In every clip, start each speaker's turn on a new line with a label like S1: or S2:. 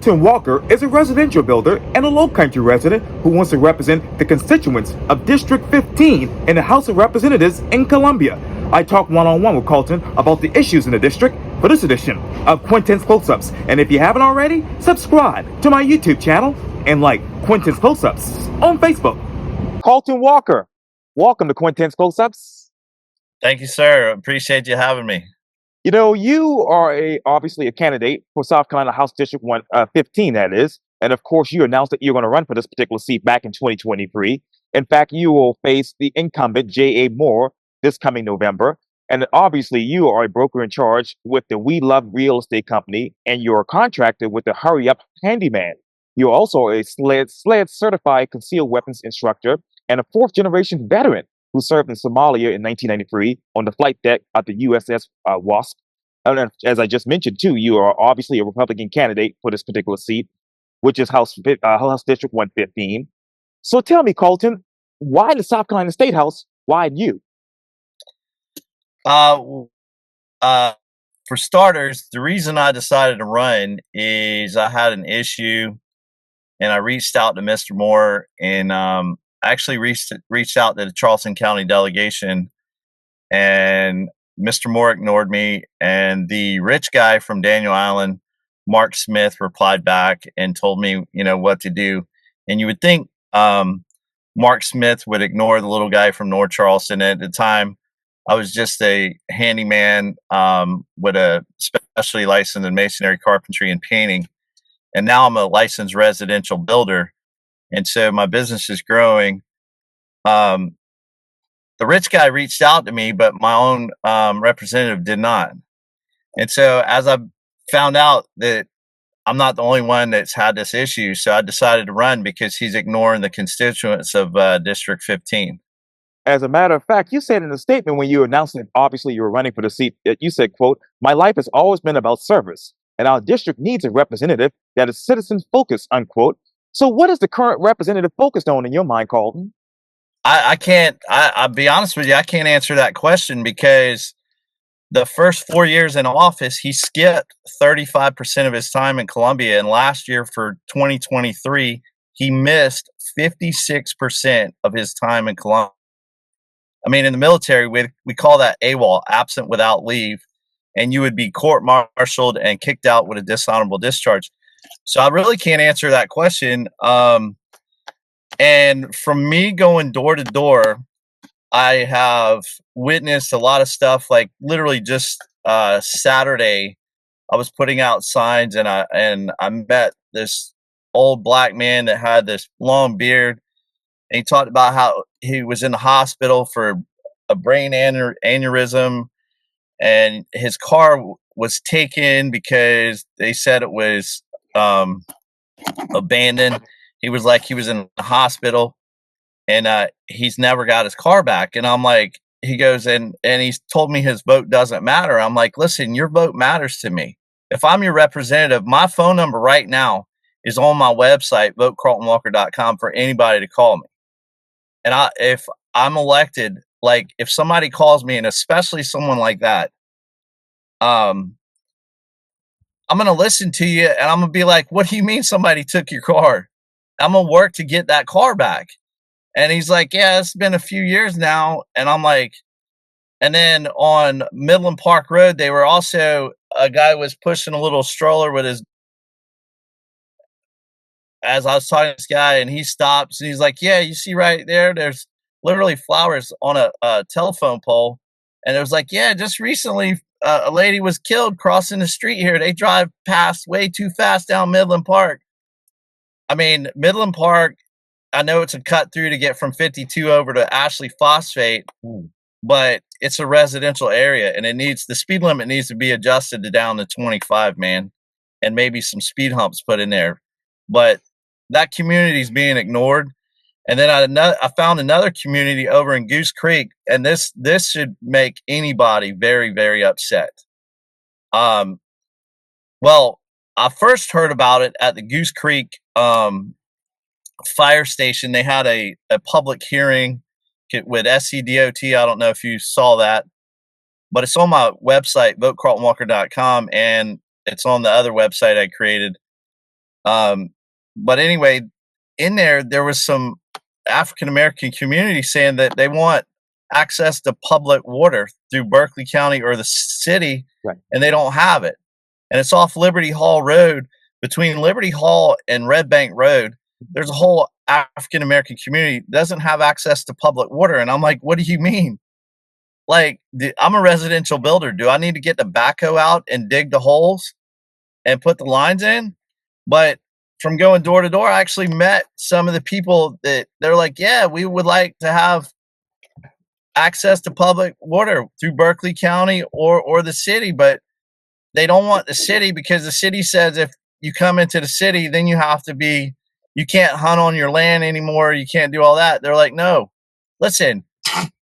S1: Carlton Walker is a residential builder and a Lowcountry resident who wants to represent the constituents of District 15 in the House of Representatives in Columbia. I talk one-on-one with Carlton about the issues in the district for this edition of Quintin's Close-Ups. And if you haven't already, subscribe to my YouTube channel and like Quintin's Close-Ups on Facebook. Carlton Walker, welcome to Quintin's Close-Ups.
S2: Thank you, sir. Appreciate you having me.
S1: You know, you are obviously a candidate for South Carolina House District 15, that is. And of course, you announced that you're going to run for this particular seat back in 2023. In fact, you will face the incumbent, J.A. Moore, this coming November. And obviously, you are a broker in charge with the We Love Real Estate Company, and you're a contractor with the Hurry Up Handyman. You're also a SLED certified concealed weapons instructor and a fourth-generation veteran who served in Somalia in 1993 on the flight deck of the USS Wasp. And as I just mentioned, too, you are obviously a Republican candidate for this particular seat, which is House District 115. So tell me, Carlton, why the South Carolina State House? Why you?
S2: For starters, the reason I decided to run is I had an issue, and I reached out to Mr. Moore, and actually reached out to the Charleston County delegation, and Mr. Moore ignored me, and the rich guy from Daniel Island, Mark Smith, replied back and told me, what to do. And you would think Mark Smith would ignore the little guy from North Charleston. At the time, I was just a handyman with a specialty license in masonry, carpentry, and painting. And now I'm a licensed residential builder. And so my business is growing. The rich guy reached out to me, but my own representative did not. And so as I found out that I'm not the only one that's had this issue, so I decided to run because he's ignoring the constituents of District 15.
S1: As a matter of fact, you said in a statement when you announced that obviously you were running for the seat, that you said, quote, "My life has always been about service, and our district needs a representative that is citizen-focused," unquote. So what is the current representative focused on in your mind, Carlton?
S2: I'll be honest with you, I can't answer that question because the first 4 years in office, he skipped 35% of his time in Columbia. And last year for 2023, he missed 56% of his time in Columbia. I mean, in the military, we call that AWOL, absent without leave. And you would be court-martialed and kicked out with a dishonorable discharge. So I really can't answer that question. And from me going door to door, I have witnessed a lot of stuff. Like literally just Saturday, I was putting out signs, and I met this old black man that had this long beard, and he talked about how he was in the hospital for a brain aneurysm, and his car was taken because they said it was abandoned. He was like, he was in the hospital, and he's never got his car back. And I'm like, he goes, and he's told me his vote doesn't matter. I'm like, listen, your vote matters to me. If I'm your representative, my phone number right now is on my website, votecarltonwalker.com, for anybody to call me. And if I'm elected, like if somebody calls me, and especially someone like that, I'm going to listen to you, and I'm going to be like, what do you mean somebody took your car? I'm going to work to get that car back. And he's like, yeah, it's been a few years now. And I'm like, and then on Midland Park Road, they were also, a guy was pushing a little stroller with his, as I was talking to this guy, and he stops and he's like, yeah, you see right there, there's literally flowers on a telephone pole. And it was like, yeah, just recently a lady was killed crossing the street here. They drive past way too fast down Midland Park. I mean, Midland Park, I know it's a cut through to get from 52 over to Ashley Phosphate, but it's a residential area, and the speed limit needs to be adjusted to down to 25, man, and maybe some speed humps put in there. But that community is being ignored. And then I found another community over in Goose Creek, and this should make anybody very, very upset. Well, I first heard about it at the Goose Creek fire station. They had a public hearing with SCDOT. I don't know if you saw that, but it's on my website, votecarltonwalker.com, and it's on the other website I created. Um, but anyway, in there was some African American community saying that they want access to public water through Berkeley County or the city,
S1: Right.
S2: and they don't have it. And it's off Liberty Hall Road. Between Liberty Hall and Red Bank Road, there's a whole African American community that doesn't have access to public water. And I'm like, what do you mean? Like, I'm a residential builder. Do I need to get the backhoe out and dig the holes and put the lines in? But from going door to door, I actually met some of the people that they're like, yeah, we would like to have access to public water through Berkeley County or the city, but they don't want the city because the city says if you come into the city, then you can't hunt on your land anymore. You can't do all that. They're like, no, listen,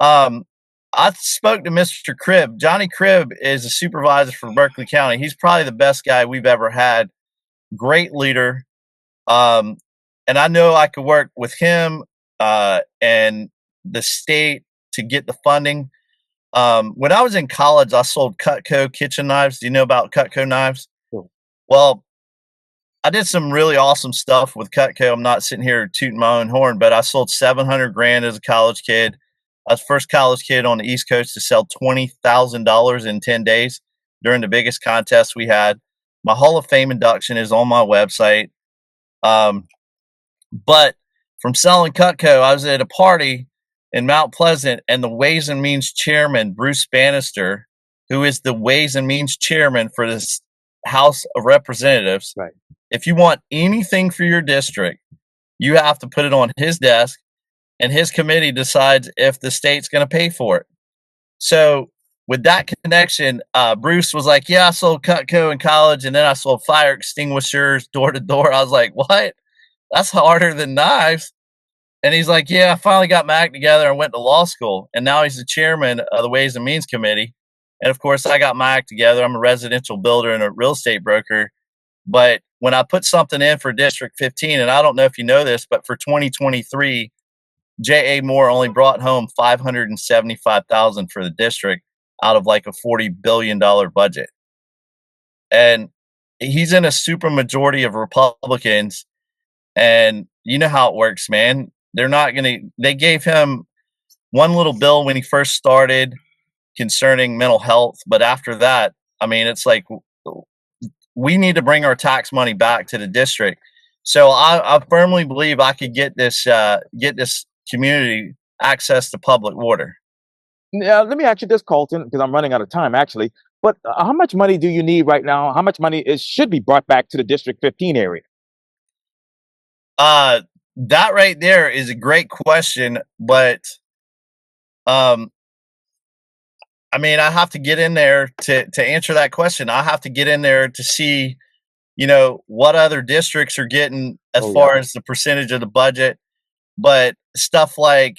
S2: I spoke to Mr. Cribb. Johnny Cribb is a supervisor for Berkeley County. He's probably the best guy we've ever had. Great leader. And I know I could work with him and the state to get the funding. When I was in college, I sold Cutco kitchen knives. Do you know about Cutco knives?
S1: Sure.
S2: Well, I did some really awesome stuff with Cutco. I'm not sitting here tooting my own horn, but I sold 700 grand as a college kid. I was the first college kid on the East Coast to sell $20,000 in 10 days during the biggest contest we had. My Hall of Fame induction is on my website. But from selling Cutco, I was at a party in Mount Pleasant, and the Ways and Means chairman, Bruce Bannister, who is the Ways and Means chairman for this House of Representatives,
S1: Right.
S2: if you want anything for your district, you have to put it on his desk, and his committee decides if the state's going to pay for it. So with that connection, Bruce was like, yeah, I sold Cutco in college, and then I sold fire extinguishers door to door. I was like, what? That's harder than knives. And he's like, yeah, I finally got my act together and went to law school. And now he's the chairman of the Ways and Means Committee. And of course, I got my act together. I'm a residential builder and a real estate broker. But when I put something in for District 15, and I don't know if you know this, but for 2023, J.A. Moore only brought home $575,000 for the district out of like a $40 billion budget. And he's in a super majority of Republicans. And you know how it works, man. They gave him one little bill when he first started concerning mental health. But after that, I mean, it's like we need to bring our tax money back to the district. So I firmly believe I could get this community access to public water.
S1: Now, let me ask you this, Colton, because I'm running out of time, actually. But how much money do you need right now? How much money should be brought back to the District 15 area?
S2: That right there is a great question, but um, I mean, I have to get in there to answer that question. I have to get in there to see, what other districts are getting as
S1: Oh, yeah.
S2: far as the percentage of the budget. But stuff like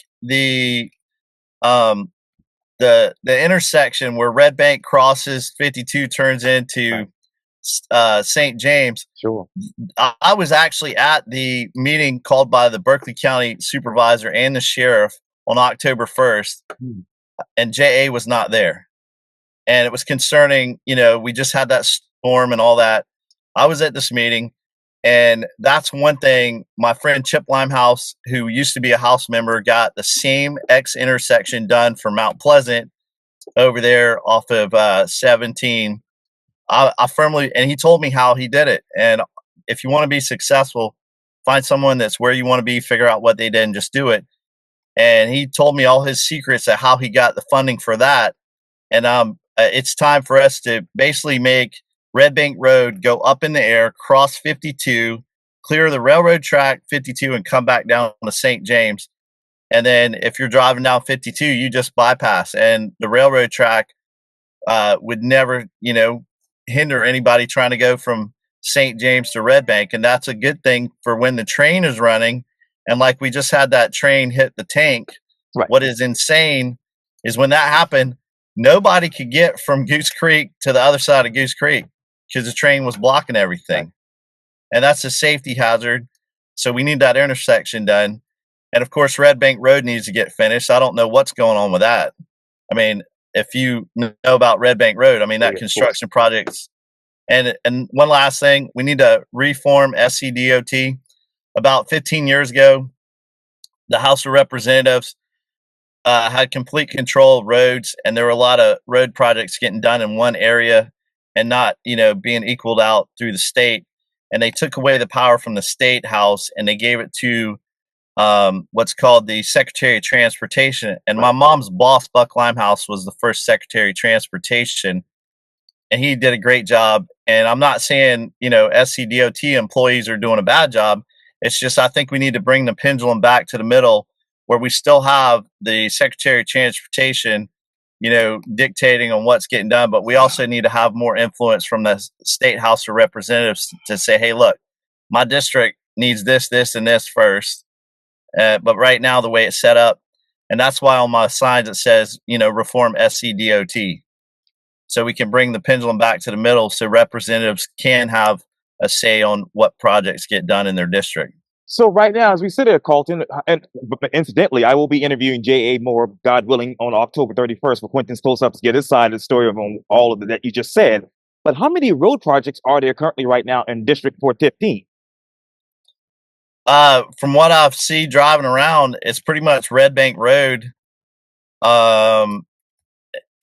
S2: um, the intersection where Red Bank crosses 52 turns into St. James.
S1: Sure.
S2: I was actually at the meeting called by the Berkeley County supervisor and the sheriff on October 1st, and JA was not there. And it was concerning, we just had that storm and all that. I was at this meeting, and that's one thing. My friend Chip Limehouse, who used to be a House member, got the same X intersection done for Mount Pleasant over there off of 17. I firmly, and he told me how he did it. And if you want to be successful, find someone that's where you want to be, figure out what they did, and just do it. And he told me all his secrets of how he got the funding for that. And it's time for us to basically make Red Bank Road go up in the air, cross 52, clear the railroad track 52, and come back down to St. James. And then if you're driving down 52, you just bypass, and the railroad track would never, hinder anybody trying to go from St. James to Red Bank. And that's a good thing for when the train is running. And like we just had that train hit the tank.
S1: Right.
S2: What is insane is when that happened, nobody could get from Goose Creek to the other side of Goose Creek because the train was blocking everything.
S1: Right.
S2: And that's a safety hazard. So we need that intersection done. And of course, Red Bank Road needs to get finished. I don't know what's going on with that. I mean, if you know about Red Bank Road, I mean, that construction project's And one last thing, we need to reform SCDOT. About 15 years ago, the House of Representatives had complete control of roads, and there were a lot of road projects getting done in one area and not, being equaled out through the state. And they took away the power from the state house and they gave it to what's called the Secretary of Transportation. And my
S1: Right.
S2: mom's boss, Buck Limehouse, was the first Secretary of Transportation, and he did a great job. And I'm not saying, SCDOT employees are doing a bad job. It's just I think we need to bring the pendulum back to the middle where we still have the Secretary of Transportation, dictating on what's getting done, but we also need to have more influence from the state House of Representatives to say, hey, look, my district needs this, this, and this first. But right now, the way it's set up, and that's why on my signs it says, reform SCDOT, so we can bring the pendulum back to the middle so representatives can have a say on what projects get done in their district.
S1: So right now, as we sit here, Carlton, and but incidentally, I will be interviewing J.A. Moore, God willing, on October 31st for Quintin's Close-Ups to get his side of the story of on all of that you just said. But how many road projects are there currently right now in District 415?
S2: From what I've seen driving around, it's pretty much Red Bank Road. Um,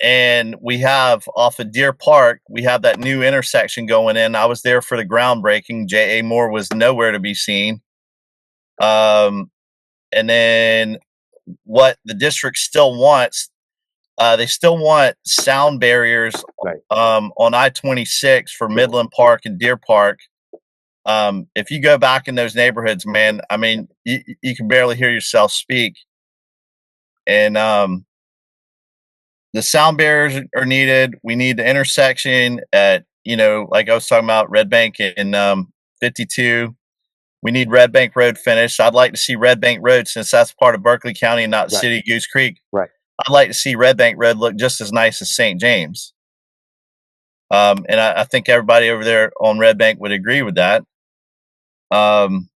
S2: and we have off of Deer Park, we have that new intersection going in. I was there for the groundbreaking. J.A. Moore was nowhere to be seen. Um, and then what the district still wants, they still want sound barriers
S1: Right.
S2: on I-26 for Midland Park and Deer Park. If you go back in those neighborhoods, man, I mean, you can barely hear yourself speak. And the sound barriers are needed. We need the intersection at, like I was talking about, Red Bank and 52. We need Red Bank Road finished. I'd like to see Red Bank Road, since that's part of Berkeley County and not the
S1: Right.
S2: city of Goose Creek.
S1: Right.
S2: I'd like to see Red Bank Road look just as nice as St. James. And I think everybody over there on Red Bank would agree with that. Um,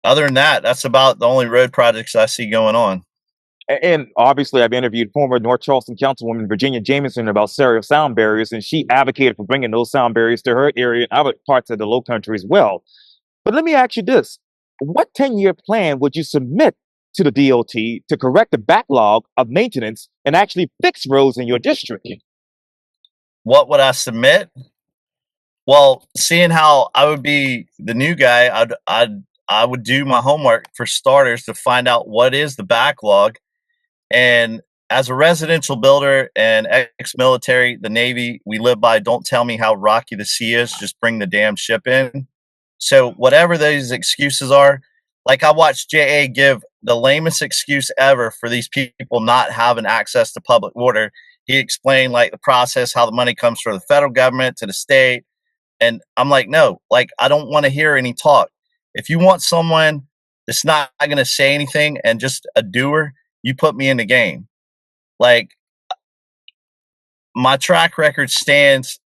S2: Other than that, that's about the only road projects I see going on.
S1: And obviously, I've interviewed former North Charleston Councilwoman Virginia Jameson about stereo sound barriers, and she advocated for bringing those sound barriers to her area and other parts of the Lowcountry as well. But let me ask you this: what 10-year plan would you submit to the DOT to correct the backlog of maintenance and actually fix roads in your district?
S2: What would I submit? Well, seeing how I would be the new guy, I would do my homework for starters to find out what is the backlog. And as a residential builder and ex-military, the Navy, we live by don't tell me how rocky the sea is, just bring the damn ship in. So whatever those excuses are, like I watched JA give the lamest excuse ever for these people not having access to public water. He explained like the process, how the money comes from the federal government to the state. And I'm like, no, like I don't want to hear any talk. If you want someone that's not going to say anything and just a doer, you put me in the game. Like my track record stands,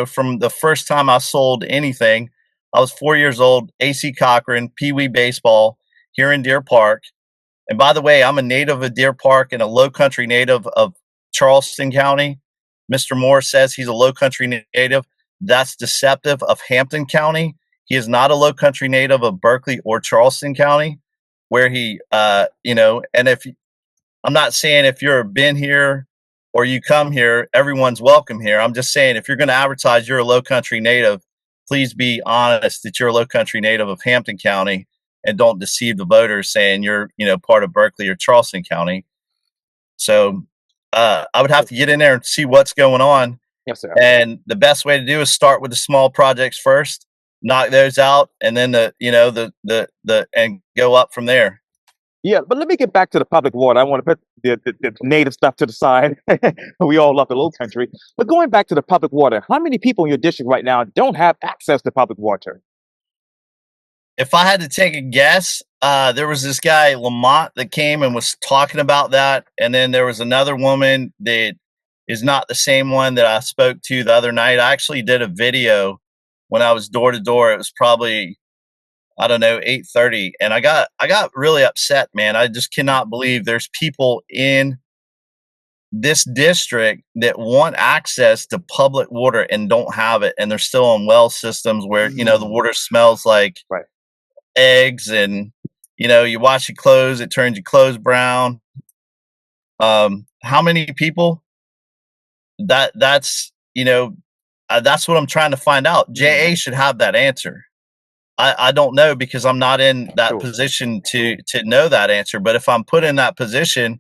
S2: from the first time I sold anything. I was 4 years old, AC Cochran, Pee Wee Baseball here in Deer Park. And by the way, I'm a native of Deer Park and a low country native of Charleston County. Mr. Moore says he's a low country native. That's deceptive of Hampton County. He is not a low country native of Berkeley or Charleston County, where he, and if I'm not saying if you're been here or you come here, everyone's welcome here. I'm just saying if you're going to advertise you're a low country native, please be honest that you're a low country native of Hampton County and don't deceive the voters saying you're, part of Berkeley or Charleston County. So I would have to get in there and see what's going on.
S1: Yes, sir.
S2: And the best way to do is start with the small projects first, knock those out, and then and go up from there.
S1: Yeah, but let me get back to the public water. I want to put the native stuff to the side. We all love the low country. But going back to the public water, how many people in your district right now don't have access to public water?
S2: If I had to take a guess, there was this guy Lamont that came and was talking about that, and then there was another woman that is not the same one that I spoke to the other night. I actually did a video when I was door to door. It was probably, I don't know, 8:30, and I got really upset, man. I just cannot believe there's people in this district that want access to public water and don't have it, and they're still on well systems where the
S1: Mm.
S2: water smells like
S1: Right.
S2: eggs, and you wash your clothes, it turns your clothes brown. How many people that's what I'm trying to find out.
S1: Mm.
S2: JA should have that answer. I don't know, because I'm not in that
S1: Sure.
S2: position to know that answer. But if I'm put in that position,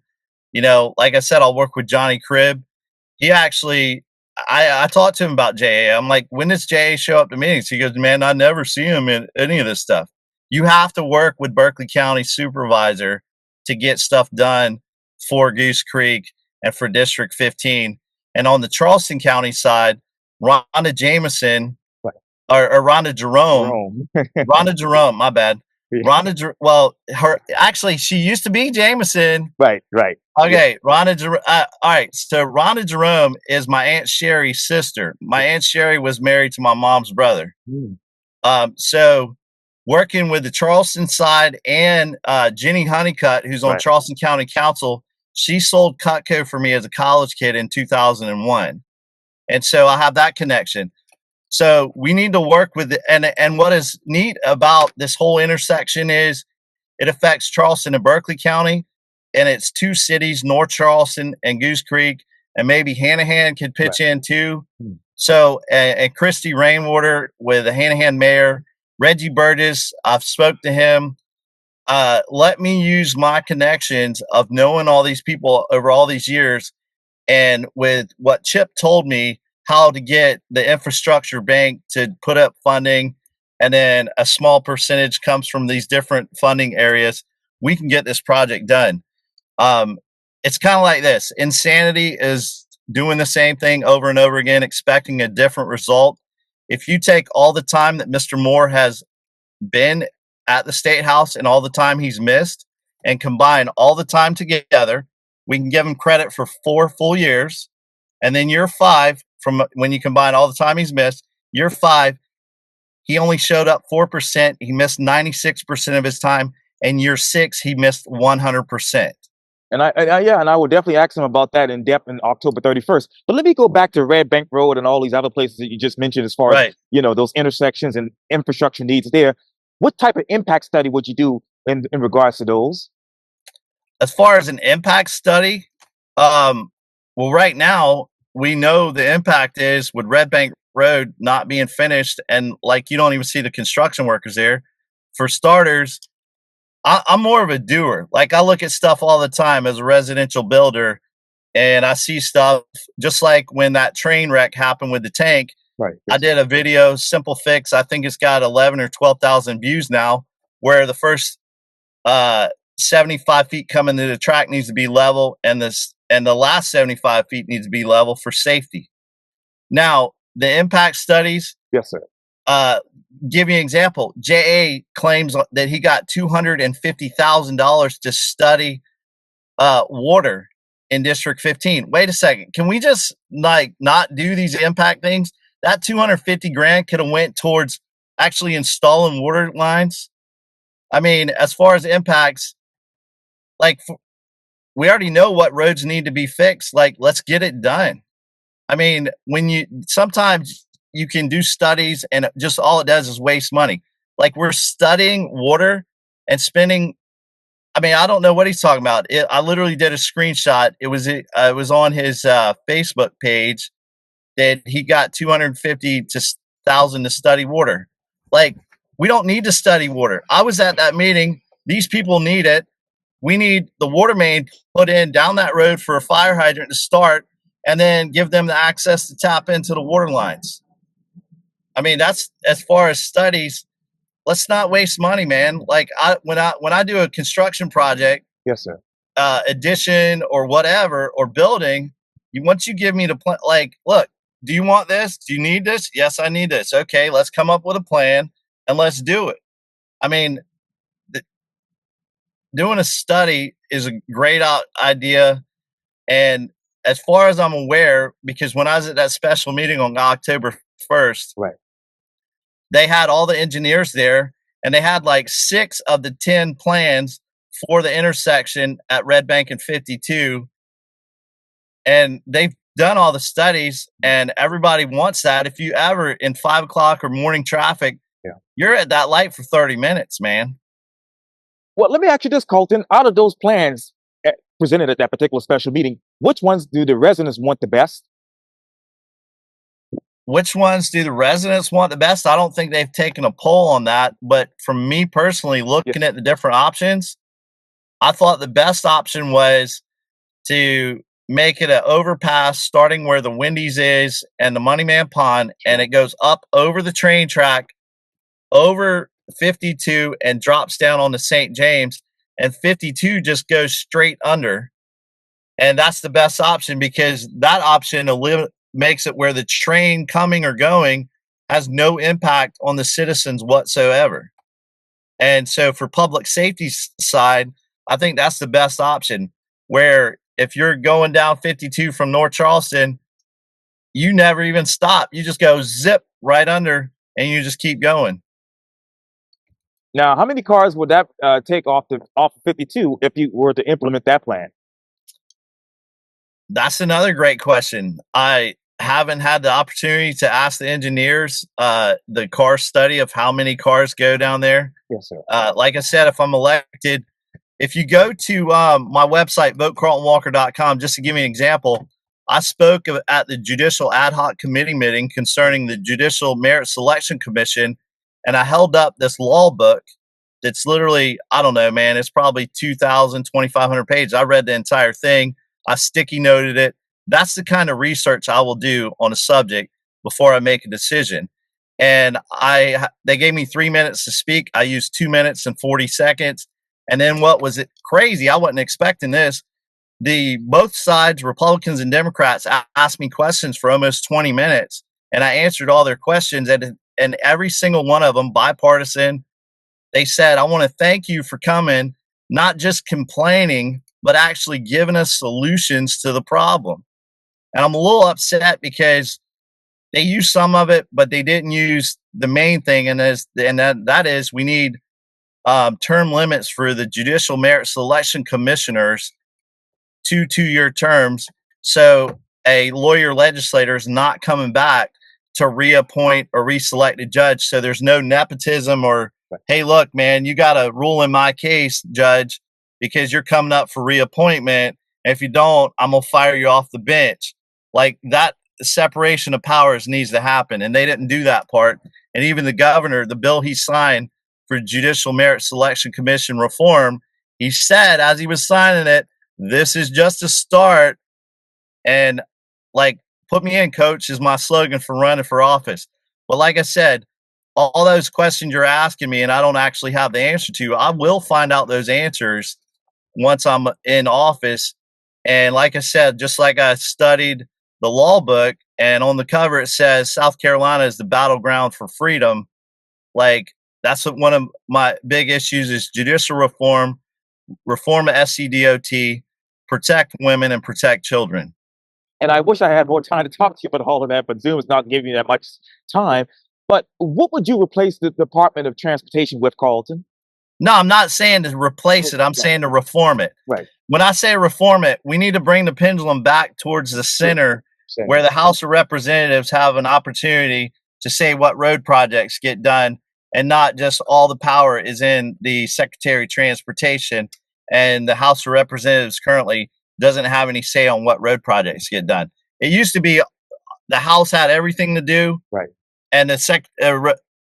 S2: like I said, I'll work with Johnny Cribb. He actually, I talked to him about JA. I'm like, when does JA show up to meetings? He goes, man, I never see him in any of this stuff. You have to work with Berkeley County Supervisor to get stuff done for Goose Creek and for District 15. And on the Charleston County side, Rhonda Jameson
S1: Right.
S2: or Rhonda Jerome,
S1: Jerome.
S2: Rhonda Jerome, my bad.
S1: Yeah.
S2: Well, her actually she used to be Jameson.
S1: Right. Right. Yeah.
S2: Okay, all right, so Rhonda Jerome is my Aunt Sherry's sister. My Aunt Sherry was married to my mom's brother.
S1: Mm.
S2: So working with the Charleston side and Jenny Honeycutt, who's on
S1: Right.
S2: Charleston County Council, she sold Cutco for me as a college kid in 2001. And so I have that connection. So we need to work with it. And what is neat about this whole intersection is it affects Charleston and Berkeley County, and it's two cities, North Charleston and Goose Creek, and maybe Hanahan could
S1: Right.
S2: pitch in too.
S1: Mm.
S2: So, and Christy Rainwater with the Hanahan mayor, Reggie Burgess, I've spoke to him. Let me use my connections of knowing all these people over all these years, and with what Chip told me, how to get the infrastructure bank to put up funding, and then a small percentage comes from these different funding areas, we can get this project done. Um, it's kind of like this. Insanity is doing the same thing over and over again, expecting a different result. If you take all the time that Mr. Moore has been at the State House and all the time he's missed and combine all the time together, we can give him credit for 4 full years. And then year 5, from when you combine all the time he's missed, year 5, he only showed up 4%. He missed 96% of his time. And year 6, he missed 100%.
S1: And I will definitely ask him about that in depth in October 31st. But let me go back to Red Bank Road and all these other places that you just mentioned as far as,
S2: Right.
S1: those intersections and infrastructure needs there. What type of impact study would you do in regards to those?
S2: As far as an impact study, well, right now we know the impact is with Red Bank Road not being finished, and like you don't even see the construction workers there. For starters, I'm more of a doer. Like I look at stuff all the time as a residential builder, and I see stuff just like when that train wreck happened with the tank.
S1: Right.
S2: I
S1: Yes.
S2: did a video, simple fix. I think it's got 11 or 12,000 views now, where the first uh 75 feet coming to the track needs to be level, and the last 75 feet needs to be level for safety. Now the impact studies,
S1: Yes, sir.
S2: uh give you an example. JA claims that he got $250,000 to study water in District 15. Wait a second, can we just like not do these impact things? That 250 grand could have went towards actually installing water lines. I mean, as far as impacts, like we already know what roads need to be fixed. Like, let's get it done. I mean, when you sometimes you can do studies and just all it does is waste money. Like we're studying water and spending. I mean, I don't know what he's talking about. I literally did a screenshot. It was on his Facebook page that he got 250,000 to study water. Like we don't need to study water. I was at that meeting. These people need it. We need the water main put in down that road for a fire hydrant to start, and then give them the access to tap into the water lines. I mean, that's as far as studies. Let's not waste money, man. Like when I do a construction project,
S1: Yes, sir.
S2: addition or whatever, or building, once you give me the plan, like, look, do you want this? Do you need this? Yes, I need this. Okay, let's come up with a plan and let's do it. I mean, doing a study is a great idea. And as far as I'm aware, because when I was at that special meeting on October 1st,
S1: Right.
S2: they had all the engineers there, and they had like 6 of the 10 plans for the intersection at Red Bank and 52. And they've done all the studies, and everybody wants that. If you ever in 5 o'clock or morning traffic,
S1: Yeah.
S2: you're at that light for 30 minutes, man.
S1: Well, let me ask you this, Colton. Out of those plans presented at that particular special meeting, which ones do the residents want the best?
S2: Which ones do the residents want the best? I don't think they've taken a poll on that. But from me personally, looking
S1: Yes.
S2: at the different options, I thought the best option was to make it an overpass starting where the Wendy's is and the Moneyman Pond, and it goes up over the train track, over 52, and drops down on the St. James, and 52 just goes straight under. And that's the best option because that option makes it where the train coming or going has no impact on the citizens whatsoever. And so for public safety side, I think that's the best option. Where if you're going down 52 from North Charleston, you never even stop. You just go zip right under and you just keep going.
S1: Now, how many cars would that take off of 52 if you were to implement that plan?
S2: That's another great question. I haven't had the opportunity to ask the engineers the car study of how many cars go down there.
S1: Yes, sir.
S2: Like I said, if I'm elected, if you go to my website, votecarltonwalker.com, just to give me an example, I spoke at the Judicial Ad Hoc Committee meeting concerning the Judicial Merit Selection Commission, and I held up this law book that's literally, I don't know, man, it's probably 2,000, 2,500 pages. I read the entire thing. I sticky noted it. That's the kind of research I will do on a subject before I make a decision. And they gave me 3 minutes to speak. I used 2 minutes and 40 seconds. And then what was it crazy? I wasn't expecting this. The both sides, Republicans and Democrats, asked me questions for almost 20 minutes, and I answered all their questions. And every single one of them, bipartisan, they said, "I want to thank you for coming, not just complaining, but actually giving us solutions to the problem." And I'm a little upset because they used some of it, but they didn't use the main thing, and that is we need term limits for the Judicial Merit Selection Commissioners, 2 2-year terms. So a lawyer legislator is not coming back to reappoint or reselect a judge. So there's no nepotism or, hey, look, man, you got to rule in my case, judge, because you're coming up for reappointment. And if you don't, I'm going to fire you off the bench. Like that separation of powers needs to happen. And they didn't do that part. And even the governor, the bill he signed for Judicial Merit Selection Commission reform, he said as he was signing it, this is just a start. And like, put me in, coach, is my slogan for running for office. But like I said, all those questions you're asking me and I don't actually have the answer to, I will find out those answers once I'm in office. And like I said, just like I studied the law book, and on the cover it says South Carolina is the battleground for freedom. Like, that's what one of my big issues is: judicial reform, reform of SCDOT, protect women and protect children.
S1: And I wish I had more time to talk to you about all of that, but Zoom is not giving you that much time. But what would you replace the Department of Transportation with, Carlton?
S2: No, I'm not saying to replace it. I'm saying to reform it.
S1: Right.
S2: When I say reform it, we need to bring the pendulum back towards the center, where the House of Representatives have an opportunity to say what road projects get done, and not just all the power is in the Secretary of Transportation. And the House of Representatives currently doesn't have any say on what road projects get done. It used to be the House had everything to do,
S1: Right.
S2: and the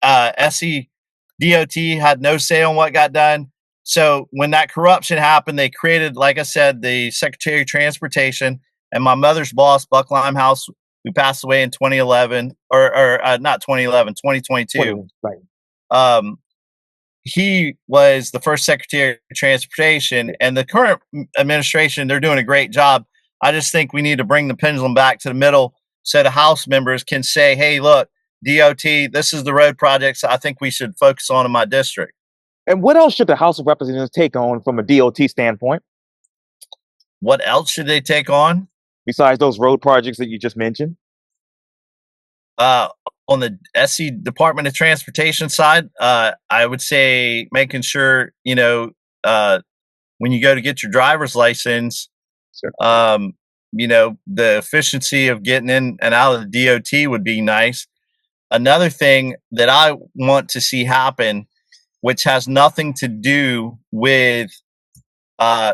S2: SCDOT had no say on what got done. So when that corruption happened, they created, like I said, the Secretary of Transportation. And my mother's boss, Buck Limehouse, who passed away in 2011, or not 2011, 2022.
S1: Right.
S2: He was the first Secretary of Transportation, and the current administration, they're doing a great job. I just think we need to bring the pendulum back to the middle so the House members can say, hey, look, DOT, this is the road projects I think we should focus on in my district.
S1: And what else should the House of Representatives take on from a DOT standpoint?
S2: What else should they take on?
S1: Besides those road projects that you just mentioned?
S2: On the SC Department of Transportation side, I would say making sure, when you go to get your driver's license,
S1: Sure.
S2: the efficiency of getting in and out of the DOT would be nice. Another thing that I want to see happen, which has nothing to do with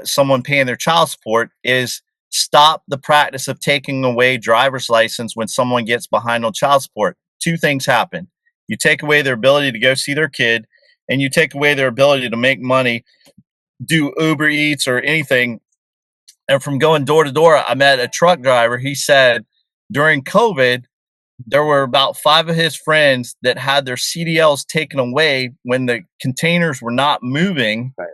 S2: someone paying their child support, is stop the practice of taking away driver's license when someone gets behind on child support. Two things happen. You take away their ability to go see their kid, and you take away their ability to make money, do Uber Eats or anything. And from going door to door, I met a truck driver. He said during COVID, there were about 5 of his friends that had their CDLs taken away when the containers were not moving.
S1: Right.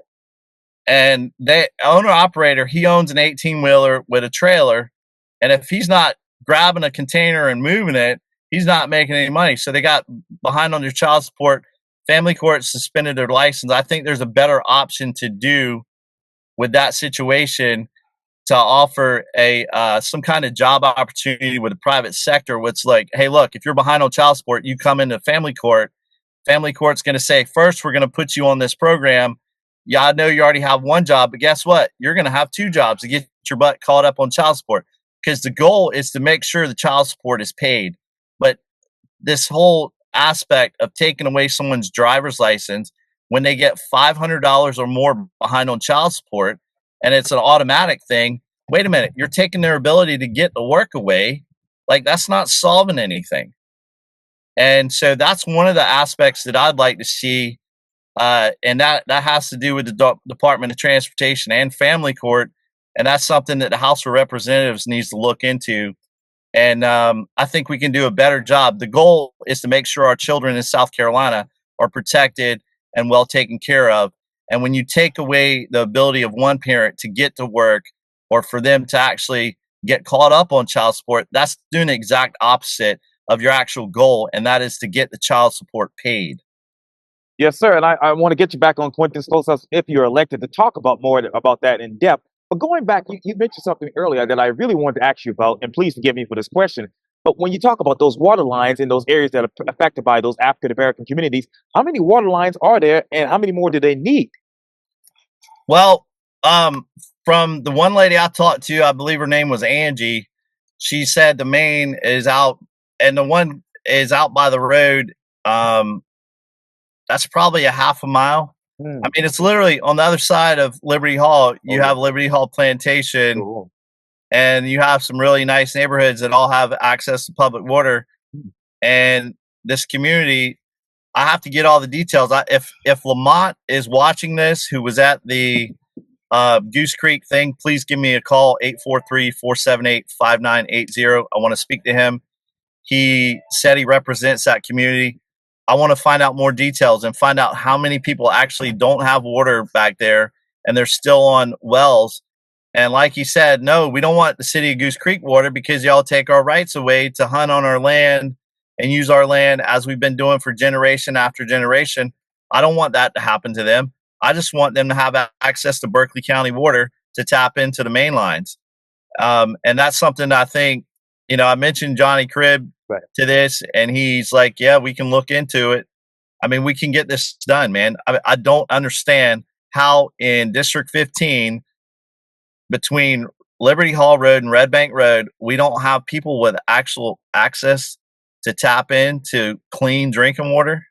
S2: And the owner operator, he owns an 18-wheeler with a trailer. And if he's not grabbing a container and moving it, he's not making any money. So they got behind on their child support. Family court suspended their license. I think there's a better option to do with that situation, to offer a some kind of job opportunity with the private sector. What's like, hey, look, if you're behind on child support, you come into family court. Family court's going to say, first, we're going to put you on this program. Yeah, I know you already have one job, but guess what? You're going to have 2 jobs to get your butt caught up on child support, because the goal is to make sure the child support is paid. But this whole aspect of taking away someone's driver's license when they get $500 or more behind on child support, and it's an automatic thing. Wait a minute, you're taking their ability to get to work away. Like, that's not solving anything. And so that's one of the aspects that I'd like to see. And that has to do with the Department of Transportation and family court. And that's something that the House of Representatives needs to look into. And I think we can do a better job. The goal is to make sure our children in South Carolina are protected and well taken care of. And when you take away the ability of one parent to get to work, or for them to actually get caught up on child support, that's doing the exact opposite of your actual goal, and that is to get the child support paid.
S1: Yes, sir. And I want to get you back on Quintin's close ups if you're elected to talk about more about that in depth. But going back, you mentioned something earlier that I really wanted to ask you about, and please forgive me for this question. But when you talk about those water lines in those areas that are affected by those African American communities, how many water lines are there, and how many more do they need?
S2: Well, from the one lady I talked to, I believe her name was Angie. She said the main is out, and the one is out by the road. That's probably a half a mile. I
S1: Hmm.
S2: mean, it's literally on the other side of Liberty Hall.
S1: Oh,
S2: You
S1: yeah.
S2: have Liberty Hall Plantation,
S1: Cool.
S2: and you have some really nice neighborhoods that all have access to public water.
S1: Hmm.
S2: And this community, I have to get all the details. If Lamont is watching this, who was at the Goose Creek thing, please give me a call, 843-478-5980. I want to speak to him. He said he represents that community. I want to find out more details and find out how many people actually don't have water back there and they're still on wells. And like he said, no, we don't want the city of Goose Creek water, because y'all take our rights away to hunt on our land and use our land as we've been doing for generation after generation. I don't want that to happen to them. I just want them to have access to Berkeley County water to tap into the main lines. And that's something I think, I mentioned Johnny Cribb
S1: Right.
S2: to this, and he's like, yeah, we can look into it. I mean, we can get this done, man. I don't understand how in District 15, between Liberty Hall Road and Red Bank Road, we don't have people with actual access to tap into clean drinking water.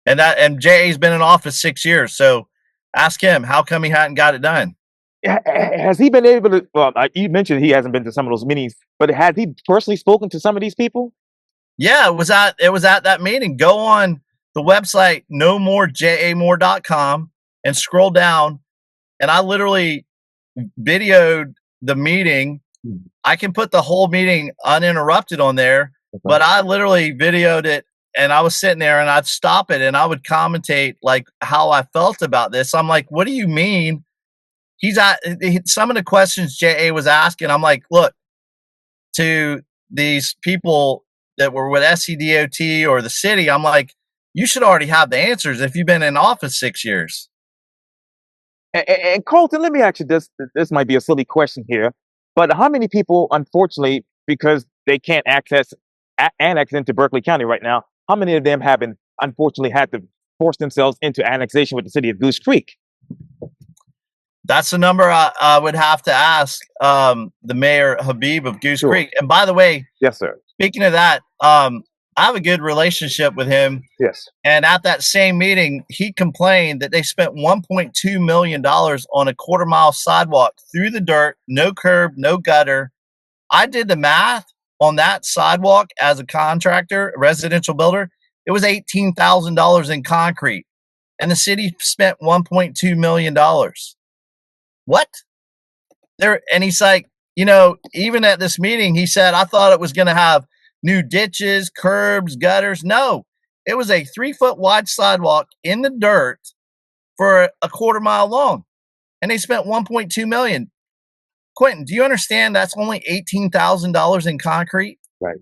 S2: And JA's been in office 6 years, so ask him how come he hadn't got it done.
S1: Has he been able to? Well, you mentioned he hasn't been to some of those meetings, but has he personally spoken to some of these people?
S2: Yeah, it was at that meeting. Go on the website nomorejamore.com and scroll down, and I literally videoed the meeting.
S1: Hmm.
S2: I can put the whole meeting uninterrupted on there,
S1: Okay.
S2: but I literally videoed it, and I was sitting there and I'd stop it and I would commentate like how I felt about this. I'm like, what do you mean? Some of the questions JA was asking, I'm like, look, to these people that were with SCDOT or the city, I'm like, you should already have the answers if you've been in office 6 years.
S1: And Colton, let me ask you this. This might be a silly question here, but how many people, unfortunately, because they can't annex into Berkeley County right now, how many of them have been unfortunately had to force themselves into annexation with the city of Goose Creek?
S2: That's the number I would have to ask the mayor Habib of Goose
S1: Sure.
S2: Creek. And by the way,
S1: Yes, sir.
S2: speaking of that, I have a good relationship with him.
S1: Yes.
S2: And at that same meeting, he complained that they spent $1.2 million on a quarter-mile sidewalk through the dirt, no curb, no gutter. I did the math on that sidewalk as a contractor, a residential builder. It was $18,000 in concrete, and the city spent $1.2 million. What? And he's like, even at this meeting, he said, I thought it was going to have new ditches, curbs, gutters. No, it was a 3-foot wide sidewalk in the dirt for a quarter-mile long, and they spent 1.2 million. Quintin, do you understand that's only $18,000 in concrete?
S1: Right.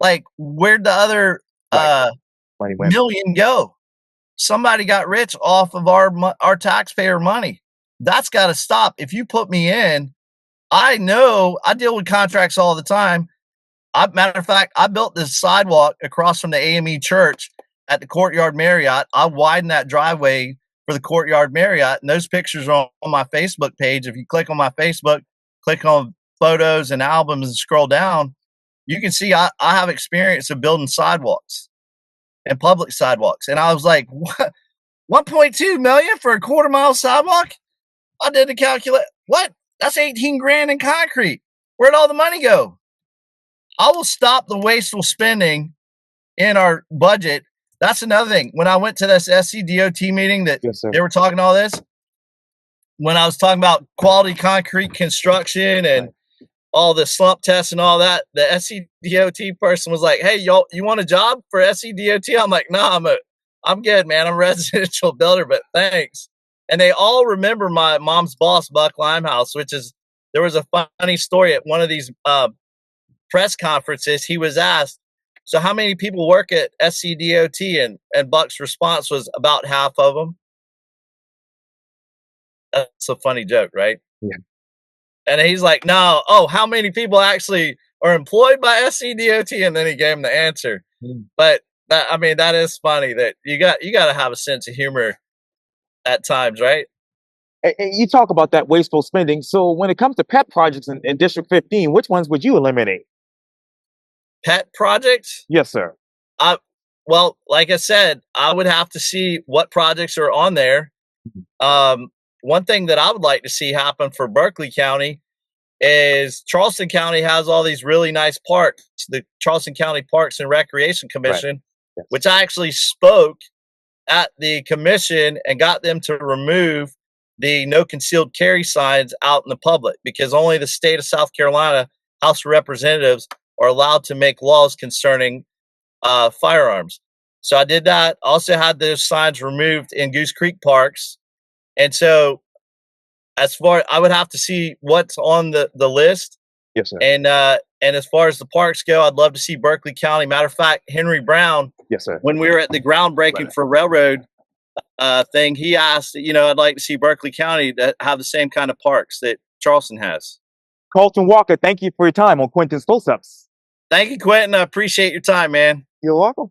S2: Like, where'd the other million go? Somebody got rich off of our taxpayer money. That's got to stop. If you put me in, I know I deal with contracts all the time. Matter of fact, I built this sidewalk across from the AME church at the Courtyard Marriott. I widened that driveway for the Courtyard Marriott, and those pictures are on my Facebook page. If you click on my Facebook, click on photos and albums and scroll down, you can see I have experience of building sidewalks and public sidewalks. And I was like, what? 1.2 million for a quarter-mile sidewalk? I did the calculate. What? That's 18 grand in concrete. Where'd all the money go? I will stop the wasteful spending in our budget. That's another thing. When I went to this SCDOT meeting that they were talking all this, when I was talking about quality concrete construction and all the slump tests and all that, the SCDOT person was like, hey, y'all, you want a job for SCDOT? I'm like, no, I'm good, man. I'm a residential builder, but thanks. And they all remember my mom's boss, Buck Limehouse, there was a funny story at one of these press conferences. He was asked, so how many people work at SCDOT? And Buck's response was about half of them. That's a funny joke, right?
S1: Yeah.
S2: And he's like, no, how many people actually are employed by SCDOT? And then he gave him the answer. But that is funny that you got to have a sense of humor at times, right?
S1: And you talk about that wasteful spending. So when it comes to pet projects in District 15, which ones would you eliminate?
S2: Pet projects?
S1: Yes, sir.
S2: Well, like I said, I would have to see what projects are on there. One thing that I would like to see happen for Berkeley County is Charleston County has all these really nice parks, the Charleston County Parks and Recreation Commission,
S1: Yes.
S2: which I actually spoke at the commission and got them to remove the no concealed carry signs out in the public, because only the state of South Carolina House of Representatives are allowed to make laws concerning firearms. So I did that. Also had those signs removed in Goose Creek parks. And so I would have to see what's on the list.
S1: Yes, sir.
S2: And as far as the parks go, I'd love to see Berkeley County. Matter of fact, Henry Brown,
S1: yes, sir,
S2: when we were at the groundbreaking for railroad thing, he asked, I'd like to see Berkeley County to have the same kind of parks that Charleston has.
S1: Carlton Walker, thank you for your time on Quintin's Close-Ups.
S2: Thank you, Quintin. I appreciate your time, man.
S1: You're welcome.